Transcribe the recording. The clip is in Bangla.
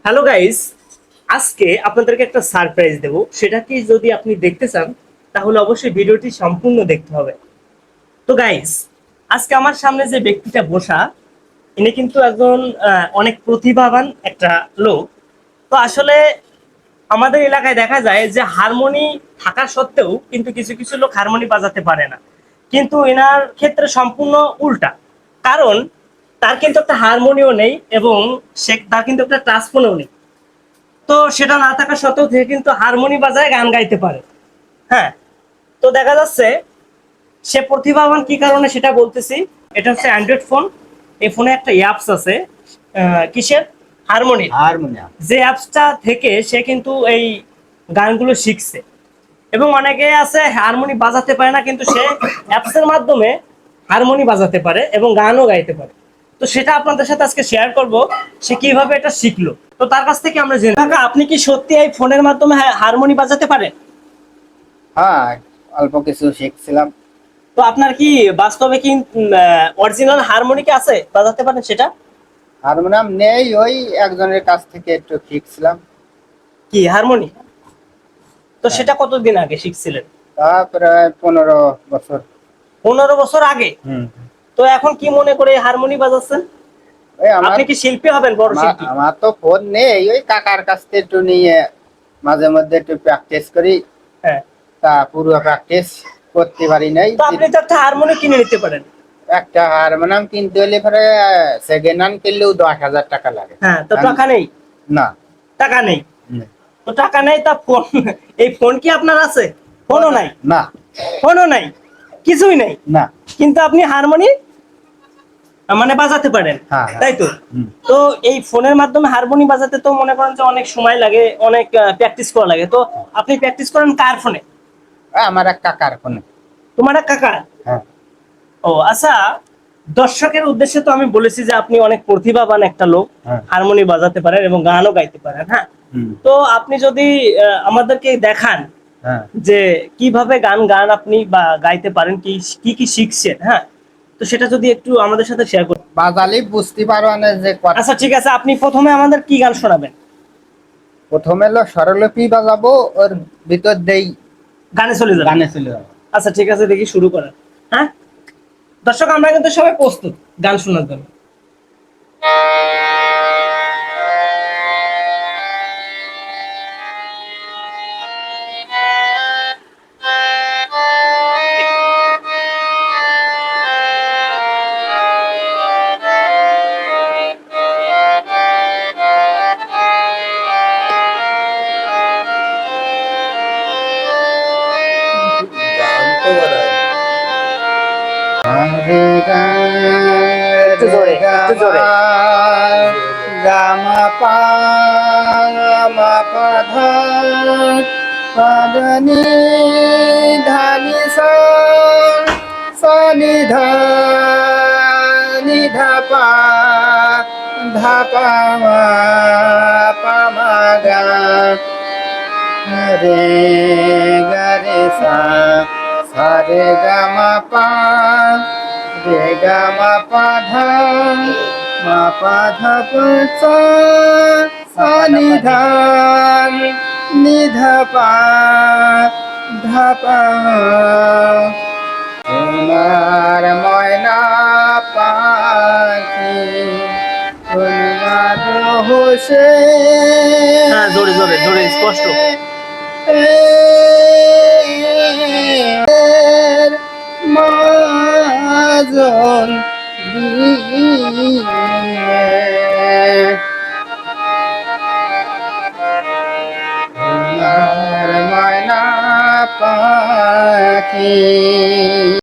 হ্যালো গাইস, আজকে আপনাদেরকে একটা সারপ্রাইজ দেব। সেটা কি যদি আপনি দেখতে চান তাহলে অবশ্যই ভিডিওটি সম্পূর্ণ দেখতে হবে। তো গাইস, আজকে আমার সামনে যে ব্যক্তিটা বসা, ইনি কিন্তু একজন অনেক প্রতিভাবান একটা লোক। তো আসলে আমাদের এলাকায় দেখা যায় যে হারমোনি থাকা সত্ত্বেও কিন্তু কিছু কিছু লোক হারমোনি বাজাতে পারে না, কিন্তু এনার ক্ষেত্রে সম্পূর্ণ উল্টা। কারণ তার কিন্তু একটা হারমোনিও নেই এবং তার কিন্তু একটা ট্রান্সফোনও নেই। তো সেটা না থাকা সত্ত্বেও সে কিন্তু হারমোনি বাজায় গান গাইতে পারে। হ্যাঁ, তো দেখা যাচ্ছে সে প্রতিভাবান কি কারণে সেটা বলতেছি। এটা হচ্ছে অ্যান্ড্রয়েড ফোন। এই ফোনে একটা অ্যাপস আছে, কিসের, হারমোনি। হারমোনিয়াম। যে অ্যাপসটা থেকে সে কিন্তু এই গানগুলো শিখছে। এবং অনেকে আছে হারমোনি বাজাতে পারে না, কিন্তু সে অ্যাপসের মাধ্যমে হারমোনি বাজাতে পারে এবং গানও গাইতে পারে। তো সেটা আপনাদের সাথে আজকে শেয়ার করব, সে কিভাবে এটা শিখলো। তো তার কাছ থেকে আমরা জেনে কাকা, আপনি কি সত্যি এই ফোনের মাধ্যমে হারমোনি বাজাতে পারেন? হ্যাঁ, অল্প কিছু শিখছিলাম। তো আপনার কি বাস্তবে কি অরিজিনাল হারমোনি কি আছে, বাজাতে পারেন সেটা? হারমোনিয়াম নেই, ওই একজনের কাছ থেকে একটু শিখছিলাম। কি হারমোনি? তো হ্যাঁ, সেটা কতদিন আগে শিখছিলেন? তা প্রায় 15 বছর। 15 বছর আগে? হুম। তো এখন কি মনে করে হারমোনি বাজাচ্ছেন? ওই আমার আপনি কি শিল্পী হবেন, বড় আমার শিল্পী? আমার তো ফোন নেই, ওই কাকার কাছ থেকে একটু নিয়ে মাঝে মধ্যে একটু প্র্যাকটিস করি। হ্যাঁ। তা পুরো প্র্যাকটিস করতে পারি নাই। তো আপনি তো একটা হারমোনি কিনে নিতে পারেন। একটা হারমোনিয়াম কিনতে হলে পরে সেকেন্ড হ্যান্ড কিনলেও 10,000 টাকা লাগে। হ্যাঁ, তো আমি- টাকা নেই। না। টাকা নেই। হুম। তো টাকা নেই তা ফোন, এই ফোন কি আপনার আছে? ফোনও নাই। না। ফোনও নাই, কিছুই নাই। না। কিন্তু আপনি হারমোনি মানে বাজাতে পারেন, হ্যাঁ, হ্যাঁ। তাই তো? হুম। তো এই ফোনের মাধ্যমে হারমোনি বাজাতে তো মনে করেন যে অনেক সময় লাগে, অনেক প্র্যাকটিস করা লাগে। তো আপনি প্র্যাকটিস করেন কার ফোনে? আমার এক কাকার ফোনে। তোমার এক কাকা? হ্যাঁ। ও আচ্ছা, দর্শকের উদ্দেশ্যে তো আমি বলেছি যে আপনি অনেক প্রতিভাবান একটা লোক, হ্যাঁ। হারমোনি বাজাতে পারেন এবং গানও গাইতে পারেন। হ্যাঁ, হুম। তো আপনি যদি আমাদেরকে দেখান হ্যাঁ। যে কিভাবে গান গান আপনি বা গাইতে পারেন, কি কি কি শিখছেন, হ্যাঁ, তো সেটা যদি একটু আমাদের সাথে শেয়ার করেন। বাজালি বুঝতে পারবা না যে আচ্ছা ঠিক আছে, আপনি প্রথমে আমাদের কি গান শোনাবেন? প্রথমে হলো স্বরলিপি বাজাবো, ওর ভিতর দেই গানে চলে যাবেন? গানে চলে যাবো। আচ্ছা ঠিক আছে, দেখি শুরু করেন। হ্যাঁ, দর্শক আমরা কিন্তু সবাই প্রস্তুত গান শোনার জন্য। গান তো রে গা একটু রে জোরে, গা একটু মা জোরে। গা মা পা মা পা ধা পা ধা নি ধা নি সা সা নি ধা পা মা পা মা গা রে গা রে সা সা রে গা মা পা রে গা মা পা ধা পা সা সা নি ধা পা সোনার ময়না পাখি সোনার হোসে হ্যাঁ, জোরে জোরে জোরে, স্পষ্ট। মাজন দিয়ে ময়না পাখি।